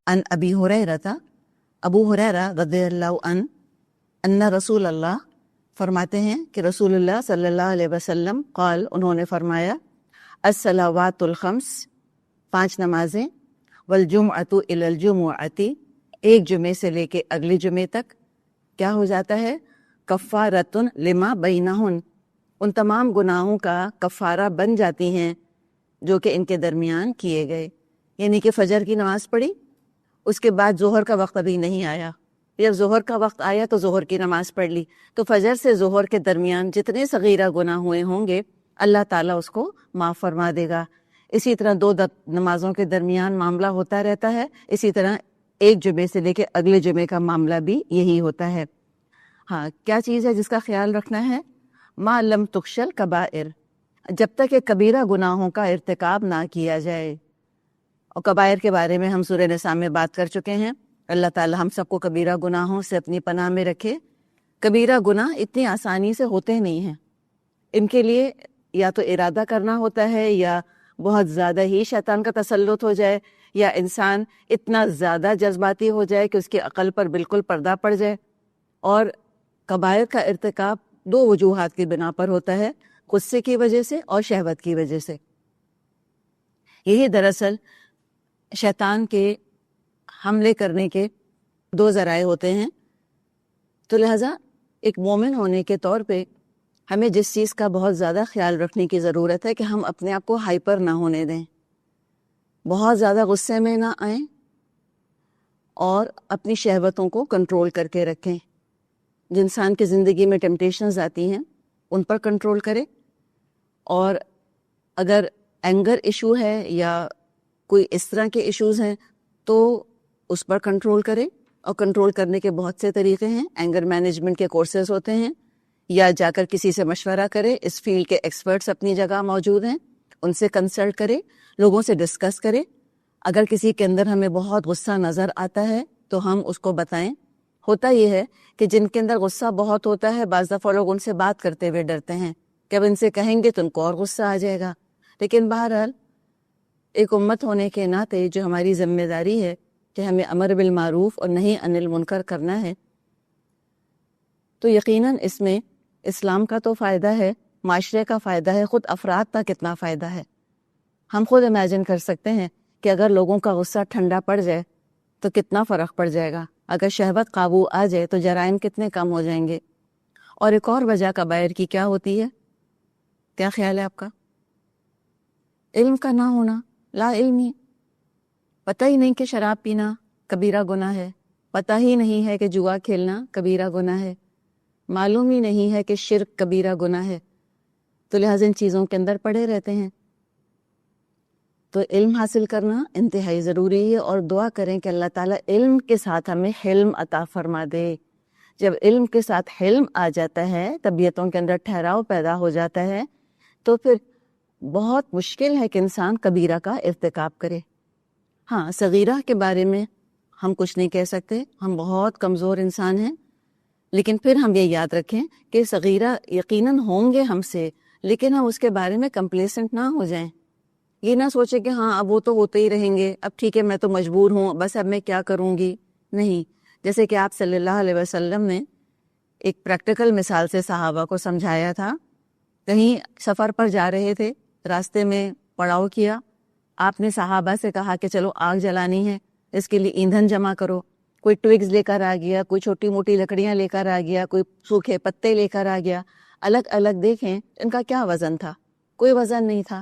ان ابی ہریرہ، ابو ہریرہ رضی اللہ عنہ، ان رسول اللہ فرماتے ہیں کہ رسول اللہ صلی اللہ علیہ وسلم قال، انہوں نے فرمایا، الصلوات الخمس، 5 نمازیں، والجمعۃ الی الجمعۃ، ایک جمعے سے لے کے اگلے جمعے تک کیا ہو جاتا ہے؟ کفارۃ لما بینہن، ان تمام گناہوں کا کفارہ بن جاتی ہیں جو کہ ان کے درمیان کیے گئے. یعنی کہ فجر کی نماز پڑھی، اس کے بعد ظہر کا وقت ابھی نہیں آیا، جب ظہر کا وقت آیا تو ظہر کی نماز پڑھ لی، تو فجر سے ظہر کے درمیان جتنے صغیرہ گناہ ہوئے ہوں گے اللہ تعالیٰ اس کو معاف فرما دے گا. اسی طرح 2 نمازوں کے درمیان معاملہ ہوتا رہتا ہے، اسی طرح ایک جمعے سے لے کے اگلے جمعے کا معاملہ بھی یہی ہوتا ہے. ہاں، کیا چیز ہے جس کا خیال رکھنا ہے؟ ما لم تخشل کبائر، جب تک کہ کبیرہ گناہوں کا ارتکاب نہ کیا جائے. اور کبائر کے بارے میں ہم سورہ نساء میں بات کر چکے ہیں. اللہ تعالی ہم سب کو کبیرہ گناہوں سے اپنی پناہ میں رکھے. کبیرہ گناہ اتنی آسانی سے ہوتے نہیں ہیں، ان کے لیے یا تو ارادہ کرنا ہوتا ہے، یا بہت زیادہ ہی شیطان کا تسلط ہو جائے، یا انسان اتنا زیادہ جذباتی ہو جائے کہ اس کی عقل پر بالکل پردہ پڑ جائے. اور کبائر کا ارتکاب 2 وجوہات کی بنا پر ہوتا ہے، غصے کی وجہ سے اور شہوت کی وجہ سے. یہی دراصل شیطان کے حملے کرنے کے 2 ذرائع ہوتے ہیں. تو لہٰذا ایک مومن ہونے کے طور پہ ہمیں جس چیز کا بہت زیادہ خیال رکھنے کی ضرورت ہے کہ ہم اپنے آپ کو ہائپر نہ ہونے دیں، بہت زیادہ غصے میں نہ آئیں، اور اپنی شہوتوں کو کنٹرول کر کے رکھیں. جو انسان کی زندگی میں ٹیمپٹیشنز آتی ہیں ان پر کنٹرول کرے، اور اگر اینگر ایشو ہے یا کوئی اس طرح کے ایشوز ہیں تو اس پر کنٹرول کرے. اور کنٹرول کرنے کے بہت سے طریقے ہیں. اینگر مینجمنٹ کے کورسز ہوتے ہیں، یا جا کر کسی سے مشورہ کرے. اس فیلڈ کے ایکسپرٹس اپنی جگہ موجود ہیں، ان سے کنسلٹ کرے، لوگوں سے ڈسکس کرے. اگر کسی کے اندر ہمیں بہت غصہ نظر آتا ہے تو ہم اس کو بتائیں. ہوتا یہ ہے کہ جن کے اندر غصہ بہت ہوتا ہے بعض دفعہ لوگ ان سے بات کرتے ہوئے ڈرتے ہیں کہ اب ان سے کہیں گے تو ان کو اور غصہ آ جائے گا. لیکن بہرحال ایک امت ہونے کے ناطے جو ہماری ذمہ داری ہے کہ ہمیں امر بالمعروف اور نہی عن المنکر کرنا ہے، تو یقیناً اس میں اسلام کا تو فائدہ ہے، معاشرے کا فائدہ ہے، خود افراد کا کتنا فائدہ ہے. ہم خود امیجن کر سکتے ہیں کہ اگر لوگوں کا غصہ ٹھنڈا پڑ جائے تو کتنا فرق پڑ جائے گا. اگر شہوت قابو آ جائے تو جرائم کتنے کم ہو جائیں گے. اور ایک اور وجہ کبائر کی کیا ہوتی ہے؟ کیا خیال ہے آپ کا؟ علم کا نہ ہونا، لا علمی. پتہ ہی نہیں کہ شراب پینا کبیرہ گناہ ہے، پتہ ہی نہیں ہے کہ جوا کھیلنا کبیرہ گناہ ہے، معلوم ہی نہیں ہے کہ شرک کبیرہ گناہ ہے. تو لہٰذا ان چیزوں کے اندر پڑے رہتے ہیں. تو علم حاصل کرنا انتہائی ضروری ہے، اور دعا کریں کہ اللہ تعالیٰ علم کے ساتھ ہمیں حلم عطا فرما دے. جب علم کے ساتھ حلم آ جاتا ہے، طبیعتوں کے اندر ٹھہراؤ پیدا ہو جاتا ہے، تو پھر بہت مشکل ہے کہ انسان کبیرہ کا ارتکاب کرے. ہاں، صغیرہ کے بارے میں ہم کچھ نہیں کہہ سکتے، ہم بہت کمزور انسان ہیں، لیکن پھر ہم یہ یاد رکھیں کہ صغیرہ یقیناً ہوں گے ہم سے، لیکن ہم اس کے بارے میں کمپلیسنٹ نہ ہو جائیں. یہ نہ سوچیں کہ ہاں اب وہ تو ہوتے ہی رہیں گے، اب ٹھیک ہے میں تو مجبور ہوں، بس اب میں کیا کروں گی. نہیں، جیسے کہ آپ صلی اللہ علیہ وسلم نے ایک پریکٹیکل مثال سے صحابہ کو سمجھایا تھا. کہیں سفر پر جا رہے تھے، راستے میں پڑاؤ کیا، آپ نے صحابہ سے کہا کہ چلو آگ جلانی ہے، اس کے لیے ایندھن جمع کرو. کوئی ٹویگز لے کر آ گیا، کوئی چھوٹی موٹی لکڑیاں لے کر آ گیا، کوئی سوکھے پتے لے کر آ گیا. الگ الگ دیکھیں ان کا کیا وزن تھا؟ کوئی وزن نہیں تھا.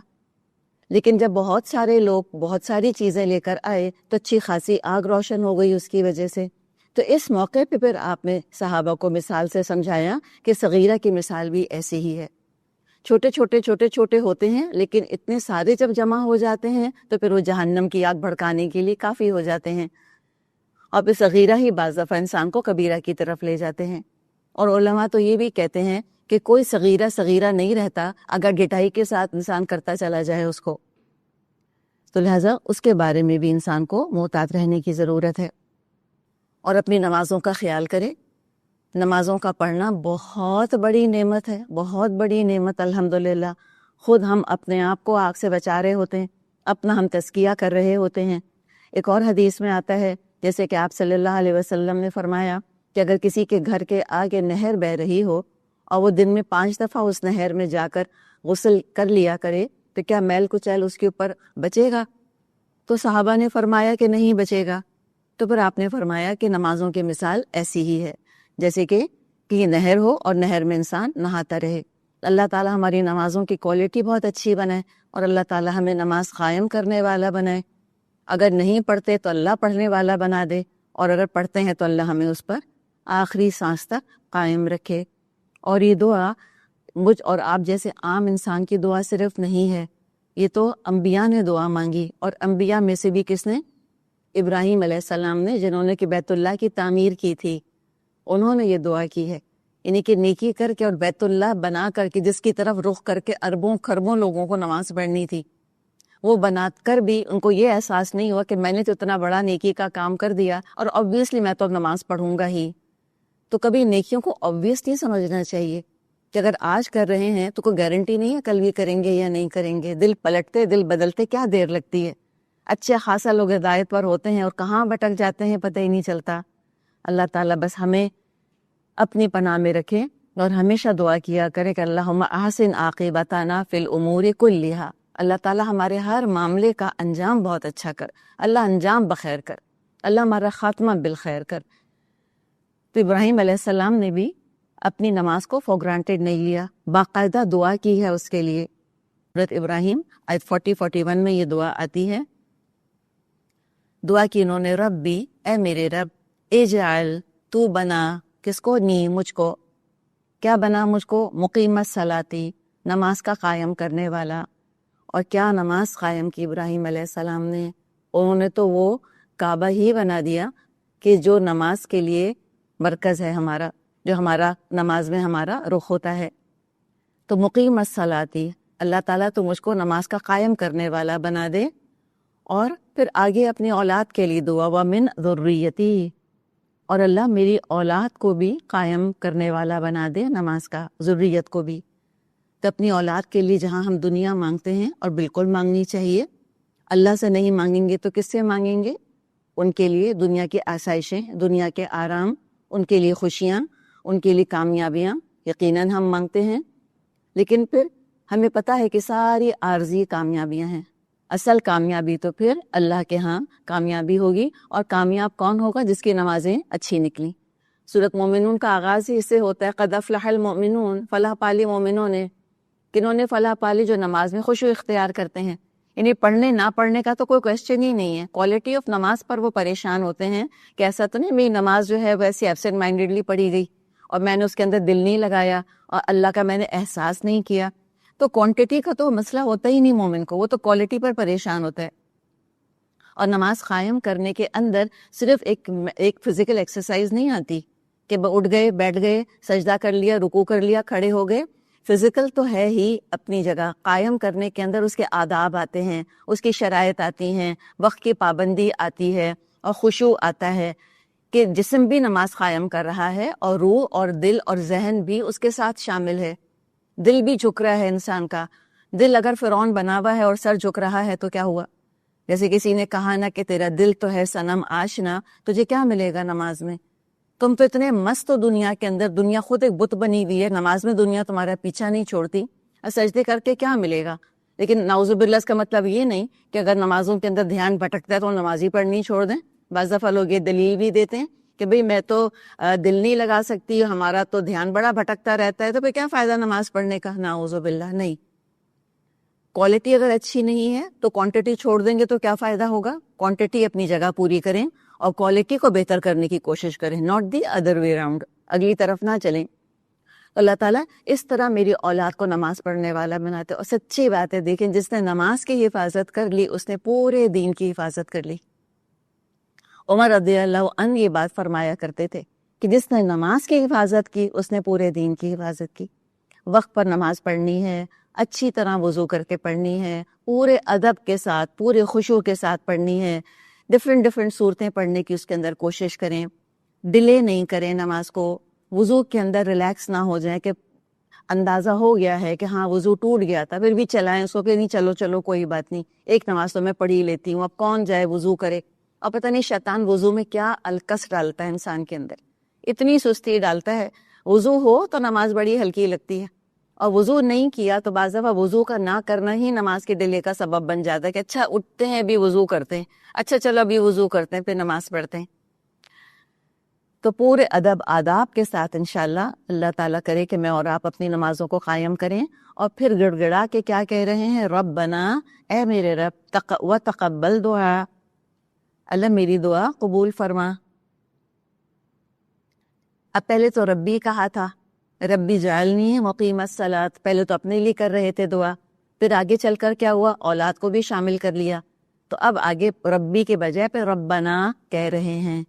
لیکن جب بہت سارے لوگ بہت ساری چیزیں لے کر آئے تو اچھی خاصی آگ روشن ہو گئی اس کی وجہ سے. تو اس موقع پہ پھر آپ نے صحابہ کو مثال سے سمجھایا کہ صغیرہ کی مثال بھی ایسی ہی ہے. چھوٹے چھوٹے ہوتے ہیں، لیکن اتنے سارے جب جمع ہو جاتے ہیں تو پھر وہ جہنم کی آگ بھڑکانے کے لیے کافی ہو جاتے ہیں. اور پھر صغیرہ ہی بعض دفعہ انسان کو کبیرہ کی طرف لے جاتے ہیں. اور علماء تو یہ بھی کہتے ہیں کہ کوئی صغیرہ نہیں رہتا اگر ڈٹائی کے ساتھ انسان کرتا چلا جائے اس کو. تو لہٰذا اس کے بارے میں بھی انسان کو محتاط رہنے کی ضرورت ہے. اور اپنی نمازوں کا خیال کرے. نمازوں کا پڑھنا بہت بڑی نعمت ہے، بہت بڑی نعمت الحمدللہ. خود ہم اپنے آپ کو آگ سے بچا رہے ہوتے ہیں، اپنا ہم تزکیہ کر رہے ہوتے ہیں. ایک اور حدیث میں آتا ہے جیسے کہ آپ صلی اللہ علیہ وسلم نے فرمایا کہ اگر کسی کے گھر کے آگے نہر بہہ رہی ہو اور وہ دن میں 5 دفعہ اس نہر میں جا کر غسل کر لیا کرے تو کیا میل کچیل اس کے اوپر بچے گا؟ تو صحابہ نے فرمایا کہ نہیں بچے گا. تو پھر آپ نے فرمایا کہ نمازوں کی مثال ایسی ہی ہے جیسے کہ یہ نہر ہو اور نہر میں انسان نہاتا رہے. اللہ تعالیٰ ہماری نمازوں کی کوالٹی بہت اچھی بنائے اور اللہ تعالیٰ ہمیں نماز قائم کرنے والا بنائے. اگر نہیں پڑھتے تو اللہ پڑھنے والا بنا دے، اور اگر پڑھتے ہیں تو اللہ ہمیں اس پر آخری سانس تک قائم رکھے. اور یہ دعا مجھ اور آپ جیسے عام انسان کی دعا صرف نہیں ہے، یہ تو انبیاء نے دعا مانگی. اور انبیاء میں سے بھی کس نے؟ ابراہیم علیہ السلام نے، جنہوں نے کہ بیت اللہ کی تعمیر کی تھی، انہوں نے یہ دعا کی ہے. یعنی کہ نیکی کر کے اور بیت اللہ بنا کر کے جس کی طرف رخ کر کے اربوں خربوں لوگوں کو نماز پڑھنی تھی، وہ بنا کر بھی ان کو یہ احساس نہیں ہوا کہ میں نے تو اتنا بڑا نیکی کا کام کر دیا اور obviously میں تو اب نماز پڑھوں گا ہی. تو کبھی نیکیوں کو obvious نہیں سمجھنا چاہیے کہ اگر آج کر رہے ہیں تو کوئی گارنٹی نہیں ہے کل بھی کریں گے یا نہیں کریں گے. دل پلٹتے دل بدلتے کیا دیر لگتی ہے. اچھا خاصا لوگ ہدایت پر ہوتے ہیں اور کہاں بھٹک جاتے ہیں پتہ ہی نہیں چلتا. اللہ تعالیٰ بس ہمیں اپنی پناہ میں رکھے اور ہمیشہ دعا کیا کرے کہ اللہم احسن عاقبتنا فی الامور کلھا. اللہ تعالیٰ ہمارے ہر معاملے کا انجام بہت اچھا کر، اللہ انجام بخیر کر، اللہ ہمارا خاتمہ بالخیر کر. تو ابراہیم علیہ السلام نے بھی اپنی نماز کو فور گرانٹیڈ نہیں لیا، باقاعدہ دعا کی ہے اس کے لیے. حضرت ابراہیم آیت 40-41 میں یہ دعا آتی ہے. دعا کی انہوں نے، ربی اے میرے رب، اجعل تو بنا، کس کو؟ نی مجھ کو. کیا بنا مجھ کو؟ مقیم الصلاتی، نماز کا قائم کرنے والا. اور کیا نماز قائم کی ابراہیم علیہ السلام نے؟ انہوں نے تو وہ کعبہ ہی بنا دیا کہ جو نماز کے لیے مرکز ہے ہمارا، جو ہمارا نماز میں ہمارا رخ ہوتا ہے. تو مقیم الصلاتی، اللہ تعالیٰ تو مجھ کو نماز کا قائم کرنے والا بنا دے. اور پھر آگے اپنی اولاد کے لیے دعا، ومن ذریتی، اور اللہ میری اولاد کو بھی قائم کرنے والا بنا دے نماز کا، ذریت کو بھی. تو اپنی اولاد کے لیے جہاں ہم دنیا مانگتے ہیں، اور بالکل مانگنی چاہیے، اللہ سے نہیں مانگیں گے تو کس سے مانگیں گے؟ ان کے لیے دنیا کی آسائشیں، دنیا کے آرام، ان کے لیے خوشیاں، ان کے لیے کامیابیاں یقیناً ہم مانگتے ہیں. لیکن پھر ہمیں پتہ ہے کہ ساری عارضی کامیابیاں ہیں. اصل کامیابی تو پھر اللہ کے ہاں کامیابی ہوگی. اور کامیاب کون ہوگا؟ جس کی نمازیں اچھی نکلیں. سورۃ مومنون کا آغاز ہی اس سے ہوتا ہے، قد افلح المؤمنون، فلاح پالی مومنوں نے. کنہوں نے فلاح پالی؟ جو نماز میں خشوع اختیار کرتے ہیں. یعنی پڑھنے نہ پڑھنے کا تو کوئی کویسچن ہی نہیں ہے. کوالٹی آف نماز پر وہ پریشان ہوتے ہیں کہ ایسا تو نہیں میری نماز جو ہے ویسے ایبسینٹ مائنڈیڈلی پڑھی گئی اور میں نے اس کے اندر دل نہیں لگایا اور اللہ کا میں نے احساس نہیں کیا. تو کوانٹٹی کا تو مسئلہ ہوتا ہی نہیں مومن کو، وہ تو کوالٹی پر پریشان ہوتا ہے. اور نماز قائم کرنے کے اندر صرف ایک فزیکل ایکسرسائز نہیں آتی کہ اٹھ گئے، بیٹھ گئے، سجدہ کر لیا، رکوع کر لیا، کھڑے ہو گئے. فزیکل تو ہے ہی اپنی جگہ، قائم کرنے کے اندر اس کے آداب آتے ہیں، اس کی شرائط آتی ہیں، وقت کی پابندی آتی ہے، اور خشوع آتا ہے کہ جسم بھی نماز قائم کر رہا ہے اور روح اور دل اور ذہن بھی اس کے ساتھ شامل ہے. دل بھی جھک رہا ہے انسان کا. دل اگر فرعون بنا ہوا ہے اور سر جھک رہا ہے تو کیا ہوا؟ جیسے کسی نے کہا نا کہ تیرا دل تو ہے صنم آشنا، تجھے کیا ملے گا نماز میں؟ تم تو اتنے مست ہو دنیا کے اندر، دنیا خود ایک بت بنی ہوئی ہے، نماز میں دنیا تمہارا پیچھا نہیں چھوڑتی، اور سجدے کر کے کیا ملے گا؟ لیکن نعوذ باللہ اس کا مطلب یہ نہیں کہ اگر نمازوں کے اندر دھیان بھٹکتا ہے تو نماز ہی پڑھنی چھوڑ دیں. بعض دفعہ لوگ یہ دلیل بھی دیتے ہیں کہ بھئی میں تو دل نہیں لگا سکتی، ہمارا تو دھیان بڑا بھٹکتا رہتا ہے، تو پھر کیا فائدہ نماز پڑھنے کا؟ نعوذ باللہ. نہیں، کوالٹی اگر اچھی نہیں ہے تو کوانٹٹی چھوڑ دیں گے تو کیا فائدہ ہوگا؟ کوانٹٹی اپنی جگہ پوری کریں اور کوالٹی کو بہتر کرنے کی کوشش کریں، not the other way round, اگلی طرف نہ چلیں. اللہ تعالیٰ اس طرح میری اولاد کو نماز پڑھنے والا بناتے. اور سچی بات ہے، دیکھیں جس نے نماز کی حفاظت کر لی اس نے پورے دین کی حفاظت کر لی. عمر رضی اللہ عنہ یہ بات فرمایا کرتے تھے کہ جس نے نماز کی حفاظت کی اس نے پورے دین کی حفاظت کی. وقت پر نماز پڑھنی ہے، اچھی طرح وضو کر کے پڑھنی ہے، پورے ادب کے ساتھ، پورے خشوع کے ساتھ پڑھنی ہے، ڈفرینٹ صورتیں پڑھنے کی اس کے اندر کوشش کریں، ڈیلے نہیں کریں نماز کو. وضو کے اندر ریلیکس نہ ہو جائیں کہ اندازہ ہو گیا ہے کہ ہاں وضو ٹوٹ گیا تھا پھر بھی چلائیں اس کو کہ نہیں چلو کوئی بات نہیں، ایک نماز تو میں پڑھ ہی لیتی ہوں، اب کون جائے وضو کرے. اور پتہ نہیں شیطان وضو میں کیا الکس ڈالتا ہے انسان کے اندر، اتنی سستی ڈالتا ہے. وضو ہو تو نماز بڑی ہلکی لگتی ہے، اور وضو نہیں کیا تو بعض دفعہ وضو کا نہ کرنا ہی نماز کے ڈیلے کا سبب بن جاتا ہے کہ اچھا اٹھتے ہیں ابھی وضو کرتے ہیں، اچھا چلو ابھی وضو کرتے ہیں پھر نماز پڑھتے ہیں. تو پورے ادب آداب کے ساتھ انشاءاللہ اللہ تعالیٰ کرے کہ میں اور آپ اپنی نمازوں کو قائم کریں، اور پھر گڑ گڑا کے کیا کہہ رہے ہیں؟ ربنا، اے میرے رب، وتقبل دعا، اللہ میری دعا قبول فرما. اب پہلے تو ربی کہا تھا، ربی جعلنی مقیم الصلاۃ، پہلے تو اپنے لیے کر رہے تھے دعا، پھر آگے چل کر کیا ہوا؟ اولاد کو بھی شامل کر لیا. تو اب آگے ربی کے بجائے پہ ربنا کہہ رہے ہیں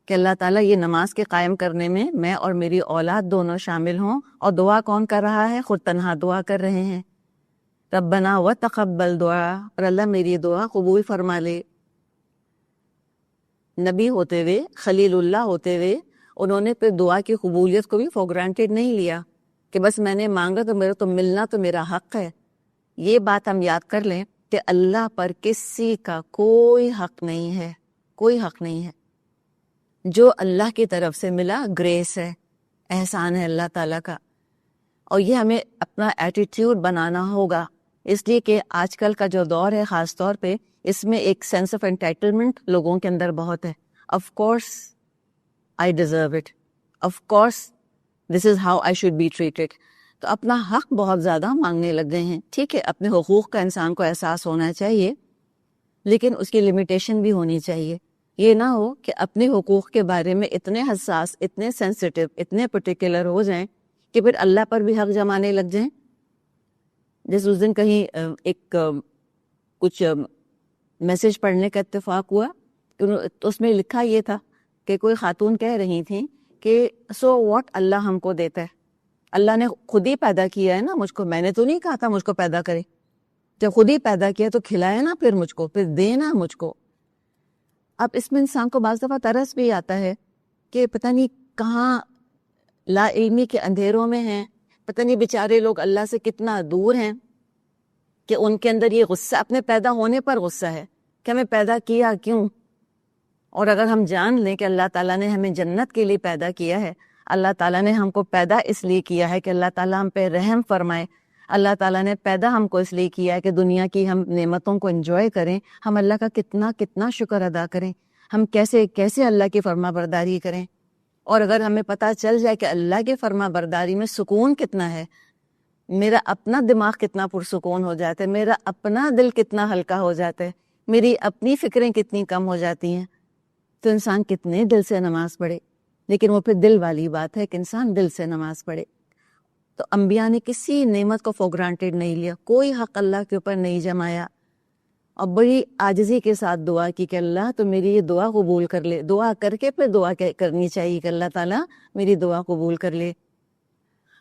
کہ اللہ تعالیٰ یہ نماز کے قائم کرنے میں اور میری اولاد دونوں شامل ہوں. اور دعا کون کر رہا ہے؟ خود تنہا دعا کر رہے ہیں. ربنا وتقبل دعا، اور اللہ میری دعا قبول فرما لے. نبی ہوتے ہوئے، خلیل اللہ ہوتے ہوئے، انہوں نے پھر دعا کی قبولیت کو بھی فور گرانٹیڈ نہیں لیا کہ بس میں نے مانگا تو میرا تو ملنا تو میرا حق ہے. یہ بات ہم یاد کر لیں کہ اللہ پر کسی کا کوئی حق نہیں ہے، کوئی حق نہیں ہے. جو اللہ کی طرف سے ملا گریس ہے، احسان ہے اللہ تعالیٰ کا. اور یہ ہمیں اپنا ایٹیٹیوڈ بنانا ہوگا، اس لیے کہ آج کل کا جو دور ہے خاص طور پہ اس میں ایک سینس آف انٹائٹلمنٹ لوگوں کے اندر بہت ہے. Of course I deserve it, of course this is how I should be treated. تو اپنا حق بہت زیادہ مانگنے لگ گئے ہیں. ٹھیک ہے، اپنے حقوق کا انسان کو احساس ہونا چاہیے، لیکن اس کی لمیٹیشن بھی ہونی چاہیے. یہ نہ ہو کہ اپنے حقوق کے بارے میں اتنے حساس، اتنے سینسٹیو، اتنے پرٹیکولر ہو جائیں کہ پھر اللہ پر بھی حق جمانے لگ جائیں. جس اس دن کہیں ایک کچھ میسج پڑھنے کا اتفاق ہوا، تو اس میں لکھا یہ تھا کہ کوئی خاتون کہہ رہی تھیں کہ سو واٹ، اللہ ہم کو دیتا ہے، اللہ نے خود ہی پیدا کیا ہے نا مجھ کو، میں نے تو نہیں کہا تھا مجھ کو پیدا کرے، جب خود ہی پیدا کیا تو کھلائے نا پھر مجھ کو، پھر دے نا مجھ کو. اب اس میں انسان کو بعض دفعہ ترس بھی آتا ہے کہ پتہ نہیں کہاں لا علمی کے اندھیروں میں ہیں، پتہ نہیں بیچارے لوگ اللہ سے کتنا دور ہیں کہ ان کے اندر یہ غصہ اپنے پیدا ہونے پر غصہ ہے کہ ہمیں پیدا کیا کیوں. اور اگر ہم جان لیں کہ اللہ تعالیٰ نے ہمیں جنت کے لیے پیدا کیا ہے، اللہ تعالیٰ نے ہم کو پیدا اس لیے کیا ہے کہ اللہ تعالیٰ ہم پہ رحم فرمائے، اللہ تعالیٰ نے پیدا ہم کو اس لیے کیا ہے کہ دنیا کی ہم نعمتوں کو انجوائے کریں، ہم اللہ کا کتنا کتنا شکر ادا کریں، ہم کیسے کیسے اللہ کی فرما برداری کریں. اور اگر ہمیں پتہ چل جائے کہ اللہ کے فرما برداری میں سکون کتنا ہے، میرا اپنا دماغ کتنا پرسکون ہو جاتا ہے، میرا اپنا دل کتنا ہلکا ہو جاتا ہے، میری اپنی فکریں کتنی کم ہو جاتی ہیں، تو انسان کتنے دل سے نماز پڑھے. لیکن وہ پھر دل والی بات ہے کہ انسان دل سے نماز پڑھے. تو انبیاء نے کسی نعمت کو فور گرانٹیڈ نہیں لیا، کوئی حق اللہ کے اوپر نہیں جمایا، اور بڑی عاجزی کے ساتھ دعا کی کہ اللہ تو میری یہ دعا قبول کر لے. دعا کر کے پھر دعا کرنی چاہیے کہ اللہ تعالیٰ میری دعا قبول کر لے.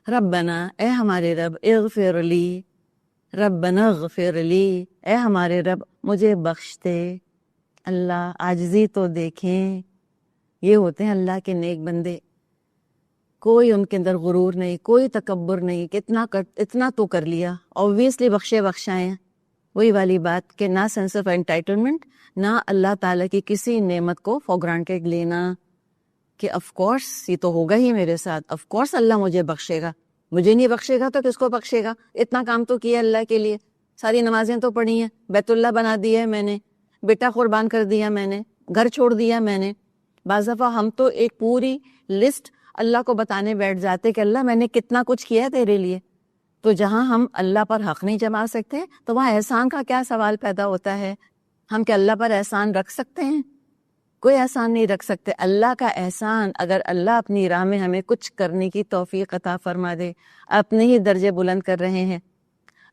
ربنا، اے ہمارے رب، اغفر لی، ربنا اغفر لی، اے ہمارے رب مجھے بخش دے. اللہ عاجزی تو دیکھیں، یہ ہوتے ہیں اللہ کے نیک بندے، کوئی ان کے اندر غرور نہیں، کوئی تکبر نہیں کہ اتنا تو کر لیا، اوبویسلی بخشے بخشائیں. وہی والی بات کہ نہ سینس آف انٹائٹلمنٹ، نہ اللہ تعالیٰ کی کسی نعمت کو فور گرانٹیڈ لینا کہ آف کورس یہ تو ہوگا ہی میرے ساتھ، آف کورس اللہ مجھے بخشے گا، مجھے نہیں بخشے گا تو کس کو بخشے گا، اتنا کام تو کیا اللہ کے لیے، ساری نمازیں تو پڑھی ہیں، بیت اللہ بنا دیا ہے میں نے، بیٹا قربان کر دیا میں نے، گھر چھوڑ دیا میں نے. بعض دفعہ ہم تو ایک پوری لسٹ اللہ کو بتانے بیٹھ جاتے کہ اللہ میں نے کتنا کچھ کیا تیرے لیے. تو جہاں ہم اللہ پر حق نہیں جما سکتے تو وہاں احسان کا کیا سوال پیدا ہوتا ہے؟ ہم کیا اللہ پر احسان رکھ سکتے ہیں؟ کوئی احسان نہیں رکھ سکتے. اللہ کا احسان، اگر اللہ اپنی راہ میں ہمیں کچھ کرنے کی توفیق عطا فرما دے، اپنے ہی درجے بلند کر رہے ہیں.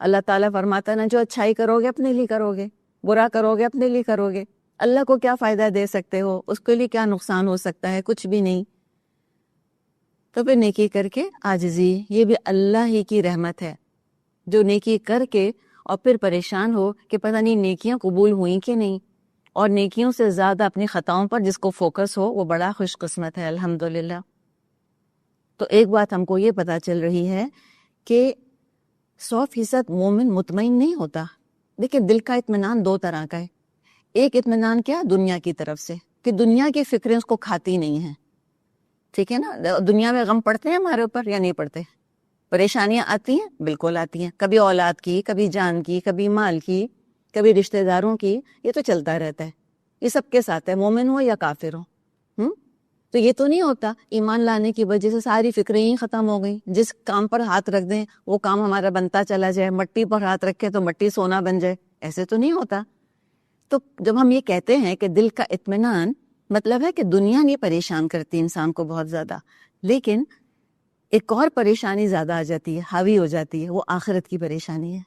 اللہ تعالیٰ فرماتا نا جو اچھائی کرو گے اپنے لیے کرو گے، برا کرو گے اپنے لیے کرو گے. اللہ کو کیا فائدہ دے سکتے ہو؟ اس کے لیے کیا نقصان ہو سکتا ہے؟ کچھ بھی نہیں. تو پھر نیکی کر کے عاجزی، یہ بھی اللہ ہی کی رحمت ہے. جو نیکی کر کے اور پھر پریشان ہو کہ پتہ نہیں نیکیاں قبول ہوئیں کہ نہیں، اور نیکیوں سے زیادہ اپنی خطاؤں پر جس کو فوکس ہو، وہ بڑا خوش قسمت ہے الحمدللہ. تو ایک بات ہم کو یہ پتہ چل رہی ہے کہ 100% مومن مطمئن نہیں ہوتا. دیکھیں دل کا اطمینان دو طرح کا ہے. ایک اطمینان کیا دنیا کی طرف سے کہ دنیا کی فکریں اس کو کھاتی نہیں ہیں، ٹھیک ہے نا. دنیا میں غم پڑتے ہیں ہمارے اوپر یا نہیں پڑتے؟ پریشانیاں آتی ہیں، بالکل آتی ہیں، کبھی اولاد کی، کبھی جان کی، کبھی مال کی، کبھی رشتہ داروں کی، یہ تو چلتا رہتا ہے، یہ سب کے ساتھ ہے، مومن ہو یا کافر ہو. تو یہ تو نہیں ہوتا ایمان لانے کی وجہ سے ساری فکریں ہی ختم ہو گئیں، جس کام پر ہاتھ رکھ دیں وہ کام ہمارا بنتا چلا جائے، مٹی پر ہاتھ رکھے تو مٹی سونا بن جائے، ایسے تو نہیں ہوتا. تو جب ہم یہ کہتے ہیں کہ دل کا اطمینان، مطلب ہے کہ دنیا نہیں پریشان کرتی انسان کو بہت زیادہ، لیکن ایک اور پریشانی زیادہ آ جاتی ہے، حاوی ہو جاتی ہے، وہ آخرت کی پریشانی ہے.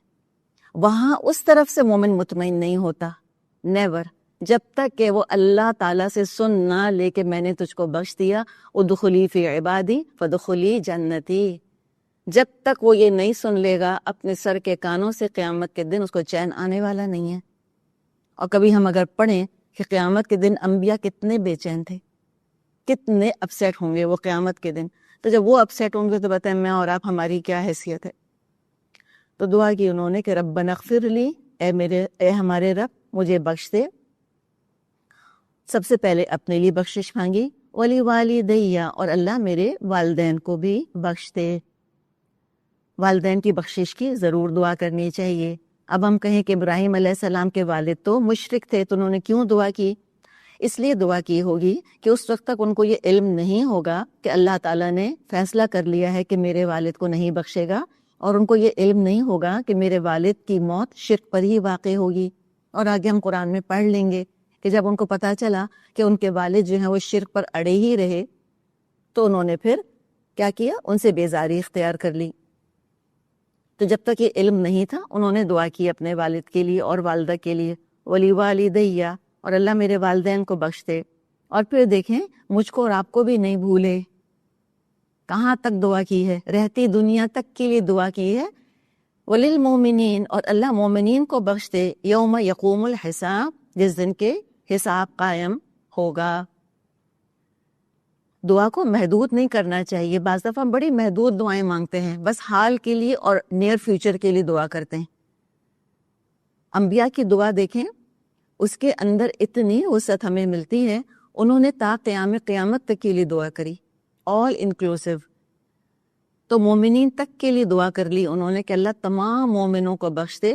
وہاں اس طرف سے مومن مطمئن نہیں ہوتا، نیور، جب تک کہ وہ اللہ تعالیٰ سے سن نہ لے کہ میں نے تجھ کو بخش دیا، ادخلی فی عبادی فدخلی جنتی. جب تک وہ یہ نہیں سن لے گا اپنے سر کے کانوں سے، قیامت کے دن اس کو چین آنے والا نہیں ہے. اور کبھی ہم اگر پڑھیں کہ قیامت کے دن انبیاء کتنے بے چین تھے، کتنے اپسیٹ ہوں گے وہ قیامت کے دن، تو جب وہ اپسیٹ ہوں گے تو بتائیں میں اور آپ ہماری کیا حیثیت ہے. تو دعا کی انہوں نے کہ ربنا اغفر لی، اے ہمارے رب مجھے بخش دے. سب سے پہلے اپنے لیے بخشش مانگی، ولی والدیہ، اور اللہ میرے والدین کو بھی بخش دے. والدین کی بخشش کی ضرور دعا کرنی چاہیے. اب ہم کہیں کہ ابراہیم علیہ السلام کے والد تو مشرک تھے، تو انہوں نے کیوں دعا کی؟ اس لیے دعا کی ہوگی کہ اس وقت تک ان کو یہ علم نہیں ہوگا کہ اللہ تعالیٰ نے فیصلہ کر لیا ہے کہ میرے والد کو نہیں بخشے گا، اور ان کو یہ علم نہیں ہوگا کہ میرے والد کی موت شرک پر ہی واقع ہوگی. اور آگے ہم قرآن میں پڑھ لیں گے کہ جب ان کو پتہ چلا کہ ان کے والد جو ہیں وہ شرک پر اڑے ہی رہے، تو انہوں نے پھر کیا کیا؟ ان سے بیزاری اختیار کر لی. تو جب تک یہ علم نہیں تھا انہوں نے دعا کی اپنے والد کے لیے اور والدہ کے لیے، ولی والدیہ، اور اللہ میرے والدین کو بخش دے. اور پھر دیکھیں مجھ کو اور آپ کو بھی نہیں بھولے. کہاں تک دعا کی ہے؟ رہتی دنیا تک کے لیے دعا کی ہے. وللمومنین، اور اللہ مومنین کو بخش دے، یوم یقوم الحساب، جس دن کے حساب قائم ہوگا. دعا کو محدود نہیں کرنا چاہیے. بعض دفعہ ہم بڑی محدود دعائیں مانگتے ہیں، بس حال کے لیے اور نیئر فیوچر کے لیے دعا کرتے ہیں. انبیاء کی دعا دیکھیں، اس کے اندر اتنی وسعت ہمیں ملتی ہے. انہوں نے تا قیامت تک کے لیے دعا کری، آل انکلوسیو. تو مومنین تک کے لیے دعا کر لی انہوں نے کہ اللہ تمام مومنوں کو بخش دے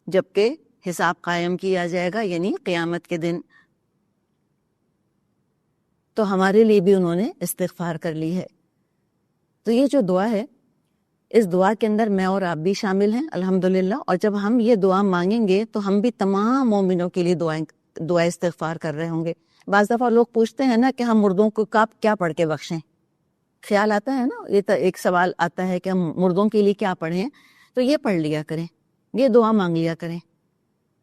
جبکہ حساب قائم کیا جائے گا، یعنی قیامت کے دن. تو ہمارے لیے بھی انہوں نے استغفار کر لی ہے. تو یہ جو دعا ہے، اس دعا کے اندر میں اور آپ بھی شامل ہیں الحمدللہ. اور جب ہم یہ دعا مانگیں گے تو ہم بھی تمام مومنوں کے لیے دعا استغفار کر رہے ہوں گے. بعض دفعہ لوگ پوچھتے ہیں نا کہ ہم مردوں کو کیا پڑھ کے بخشیں. خیال آتا ہے نا، یہ تو ایک سوال آتا ہے کہ ہم مردوں کے لیے کیا پڑھیں. تو یہ پڑھ لیا کریں، یہ دعا مانگ لیا کریں،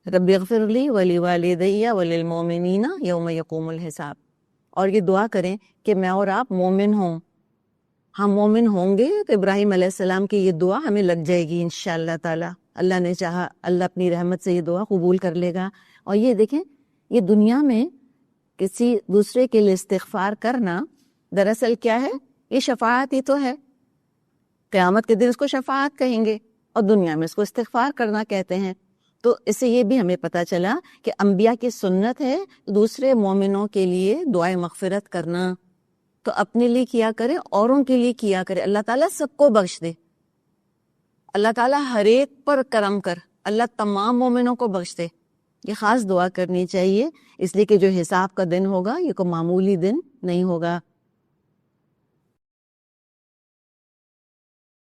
رب اغفر لی ولی والدیہ وللمؤمنین یوم یقوم الحساب. اور یہ دعا کریں کہ میں اور آپ مومن ہوں. ہم مومن ہوں گے تو ابراہیم علیہ السلام کی یہ دعا ہمیں لگ جائے گی انشاءاللہ تعالی. اللہ نے چاہا اللہ اپنی رحمت سے یہ دعا قبول کر لے گا. اور یہ دیکھیں، یہ دنیا میں کسی دوسرے کے لیے استغفار کرنا دراصل کیا ہے؟ یہ شفاعت ہی تو ہے. قیامت کے دن اس کو شفاعت کہیں گے اور دنیا میں اس کو استغفار کرنا کہتے ہیں. تو اس سے یہ بھی ہمیں پتہ چلا کہ انبیاء کی سنت ہے دوسرے مومنوں کے لیے دعائے مغفرت کرنا. تو اپنے لیے کیا کرے، اوروں کے لیے کیا کرے. اللہ تعالیٰ سب کو بخش دے، اللہ تعالیٰ ہر ایک پر کرم کر، اللہ تمام مومنوں کو بخش دے. یہ خاص دعا کرنی چاہیے، اس لیے کہ جو حساب کا دن ہوگا یہ کوئی معمولی دن نہیں ہوگا.